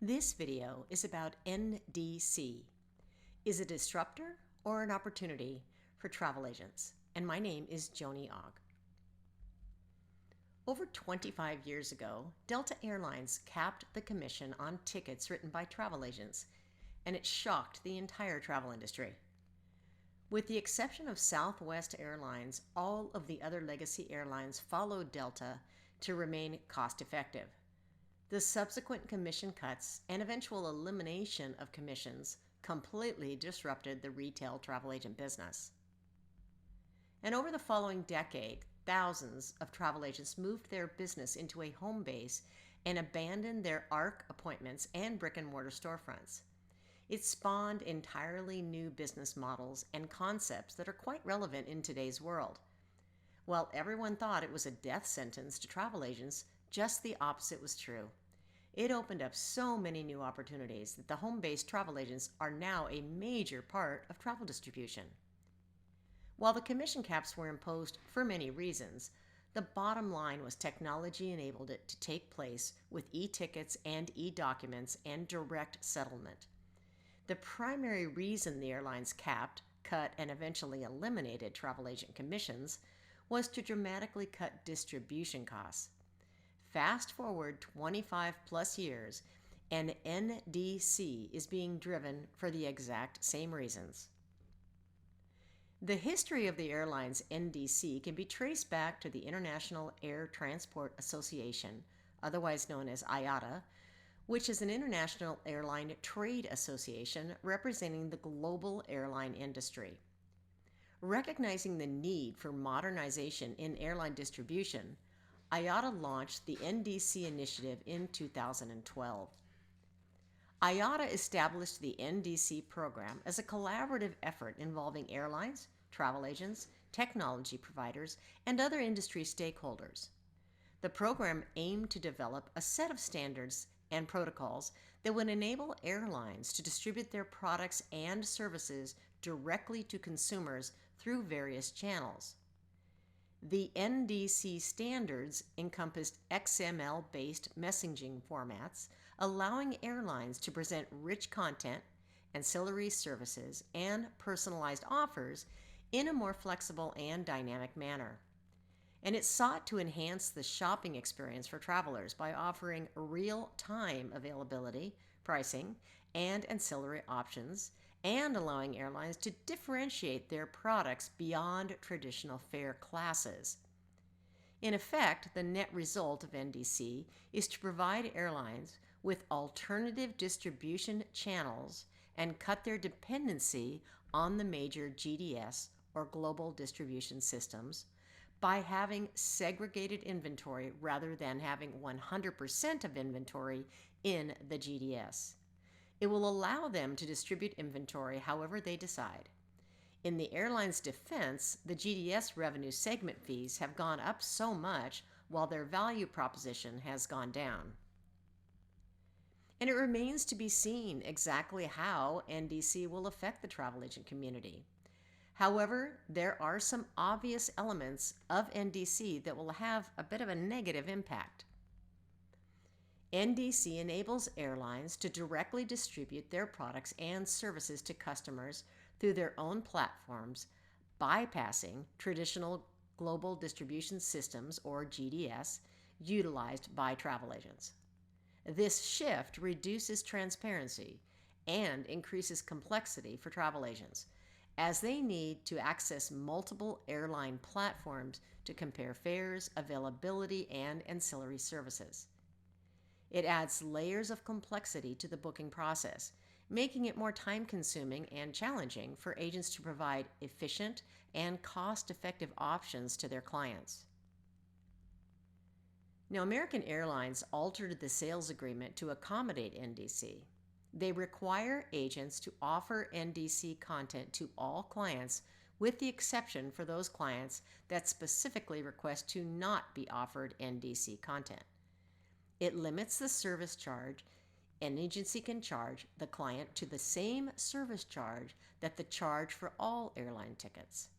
This video is about NDC. Is it a disruptor or an opportunity for travel agents? And my name is Joni Ogg. Over 25 years ago, Delta Airlines capped the commission on tickets written by travel agents, and it shocked the entire travel industry. With the exception of Southwest Airlines, all of the other legacy airlines followed Delta to remain cost-effective. The subsequent commission cuts and eventual elimination of commissions completely disrupted the retail travel agent business. And over the following decade, thousands of travel agents moved their business into a home base and abandoned their ARC appointments and brick-and-mortar storefronts. It spawned entirely new business models and concepts that are quite relevant in today's world. While everyone thought it was a death sentence to travel agents, just the opposite was true. It opened up so many new opportunities that the home-based travel agents are now a major part of travel distribution. While the commission caps were imposed for many reasons, the bottom line was technology enabled it to take place with e-tickets and e-documents and direct settlement. The primary reason the airlines capped, cut, and eventually eliminated travel agent commissions was to dramatically cut distribution costs. Fast forward 25 plus years, and NDC is being driven for the exact same reasons. The history of the airline's NDC can be traced back to the International Air Transport Association, otherwise known as IATA, which is an international airline trade association representing the global airline industry. Recognizing the need for modernization in airline distribution, IATA launched the NDC initiative in 2012. IATA established the NDC program as a collaborative effort involving airlines, travel agents, technology providers, and other industry stakeholders. The program aimed to develop a set of standards and protocols that would enable airlines to distribute their products and services directly to consumers through various channels. The NDC standards encompassed XML-based messaging formats, allowing airlines to present rich content, ancillary services, and personalized offers in a more flexible and dynamic manner. And it sought to enhance the shopping experience for travelers by offering real-time availability, pricing, and ancillary options, and allowing airlines to differentiate their products beyond traditional fare classes. In effect, the net result of NDC is to provide airlines with alternative distribution channels and cut their dependency on the major GDS or global distribution systems by having segregated inventory rather than having 100% of inventory in the GDS. It will allow them to distribute inventory however they decide. In the airline's defense, the GDS revenue segment fees have gone up so much while their value proposition has gone down. And it remains to be seen exactly how NDC will affect the travel agent community. However, there are some obvious elements of NDC that will have a bit of a negative impact. NDC enables airlines to directly distribute their products and services to customers through their own platforms, bypassing traditional global distribution systems, or GDS, utilized by travel agents. This shift reduces transparency and increases complexity for travel agents, as they need to access multiple airline platforms to compare fares, availability, and ancillary services. It adds layers of complexity to the booking process, making it more time-consuming and challenging for agents to provide efficient and cost-effective options to their clients. Now, American Airlines altered the sales agreement to accommodate NDC. They require agents to offer NDC content to all clients, with the exception for those clients that specifically request to not be offered NDC content. It limits the service charge an agency can charge the client to the same service charge that the charge for all airline tickets.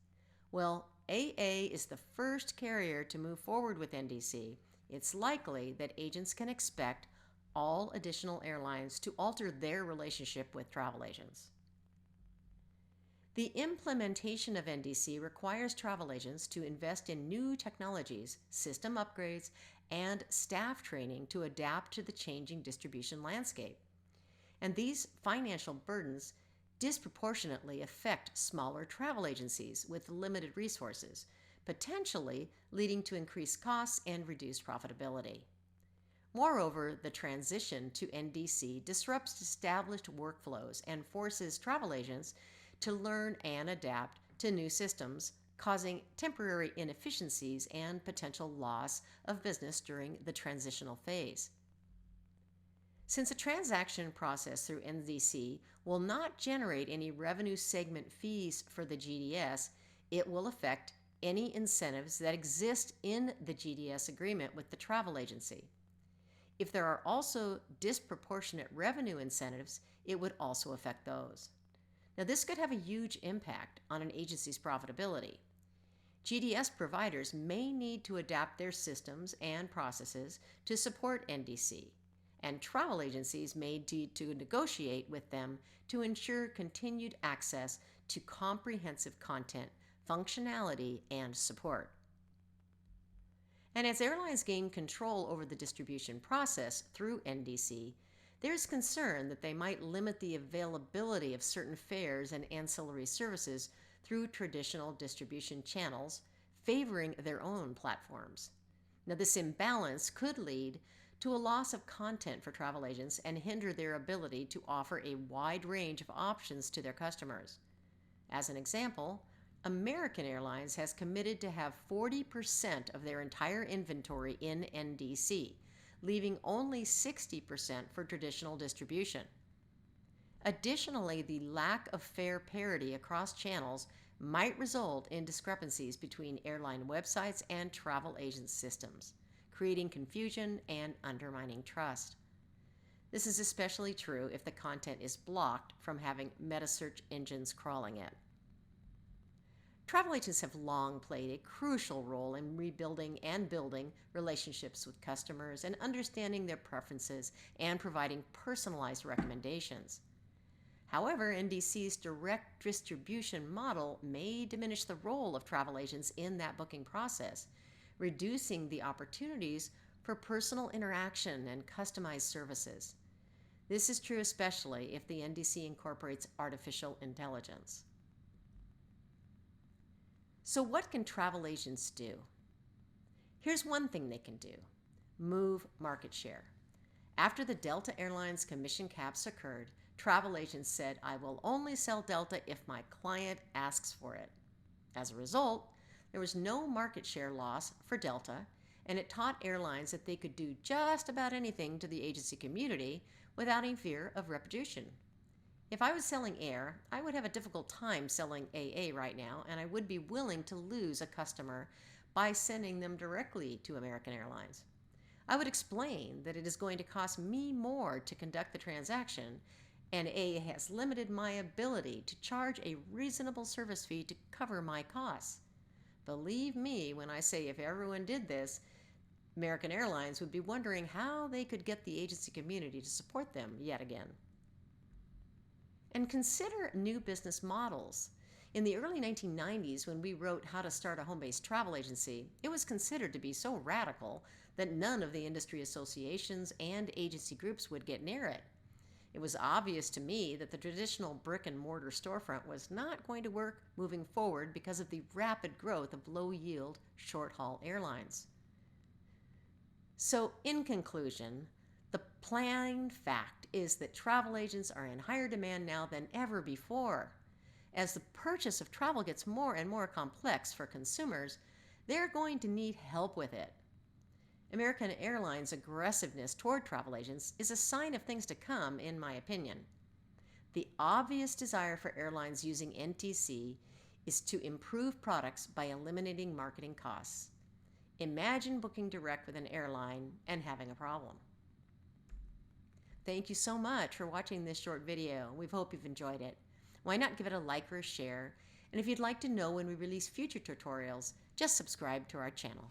Well, AA is the first carrier to move forward with NDC. It's likely that agents can expect all additional airlines to alter their relationship with travel agents. The implementation of NDC requires travel agents to invest in new technologies, system upgrades, and staff training to adapt to the changing distribution landscape. And these financial burdens disproportionately affect smaller travel agencies with limited resources, potentially leading to increased costs and reduced profitability. Moreover, the transition to NDC disrupts established workflows and forces travel agents to learn and adapt to new systems, causing temporary inefficiencies and potential loss of business during the transitional phase. Since a transaction process through NDC will not generate any revenue segment fees for the GDS, it will affect any incentives that exist in the GDS agreement with the travel agency. If there are also disproportionate revenue incentives, it would also affect those. Now, this could have a huge impact on an agency's profitability. GDS providers may need to adapt their systems and processes to support NDC, and travel agencies may need to negotiate with them to ensure continued access to comprehensive content, functionality, and support. And as airlines gain control over the distribution process through NDC, there's concern that they might limit the availability of certain fares and ancillary services through traditional distribution channels, favoring their own platforms. Now, this imbalance could lead to a loss of content for travel agents and hinder their ability to offer a wide range of options to their customers. As an example, American Airlines has committed to have 40% of their entire inventory in NDC, leaving only 60% for traditional distribution. Additionally, the lack of fare parity across channels might result in discrepancies between airline websites and travel agent systems, creating confusion and undermining trust. This is especially true if the content is blocked from having meta search engines crawling it. Travel agents have long played a crucial role in rebuilding and building relationships with customers and understanding their preferences and providing personalized recommendations. However, NDC's direct distribution model may diminish the role of travel agents in that booking process, reducing the opportunities for personal interaction and customized services. This is true especially if the NDC incorporates artificial intelligence. So what can travel agents do? Here's one thing they can do: move market share. After the Delta Airlines commission caps occurred, travel agents said, "I will only sell Delta if my client asks for it." As a result, there was no market share loss for Delta, and it taught airlines that they could do just about anything to the agency community without any fear of reputation. If I was selling air, I would have a difficult time selling AA right now, and I would be willing to lose a customer by sending them directly to American Airlines. I would explain that it is going to cost me more to conduct the transaction, and AA has limited my ability to charge a reasonable service fee to cover my costs. Believe me when I say if everyone did this, American Airlines would be wondering how they could get the agency community to support them yet again. And consider new business models. In the early 1990s, when we wrote How to Start a Home-Based Travel Agency, it was considered to be so radical that none of the industry associations and agency groups would get near it. It was obvious to me that the traditional brick-and-mortar storefront was not going to work moving forward because of the rapid growth of low-yield, short-haul airlines. So, in conclusion, the plain fact is that travel agents are in higher demand now than ever before. As the purchase of travel gets more and more complex for consumers, they're going to need help with it. American Airlines' aggressiveness toward travel agents is a sign of things to come, in my opinion. The obvious desire for airlines using NDC is to improve products by eliminating marketing costs. Imagine booking direct with an airline and having a problem. Thank you so much for watching this short video. We hope you've enjoyed it. Why not give it a like or a share? And if you'd like to know when we release future tutorials, just subscribe to our channel.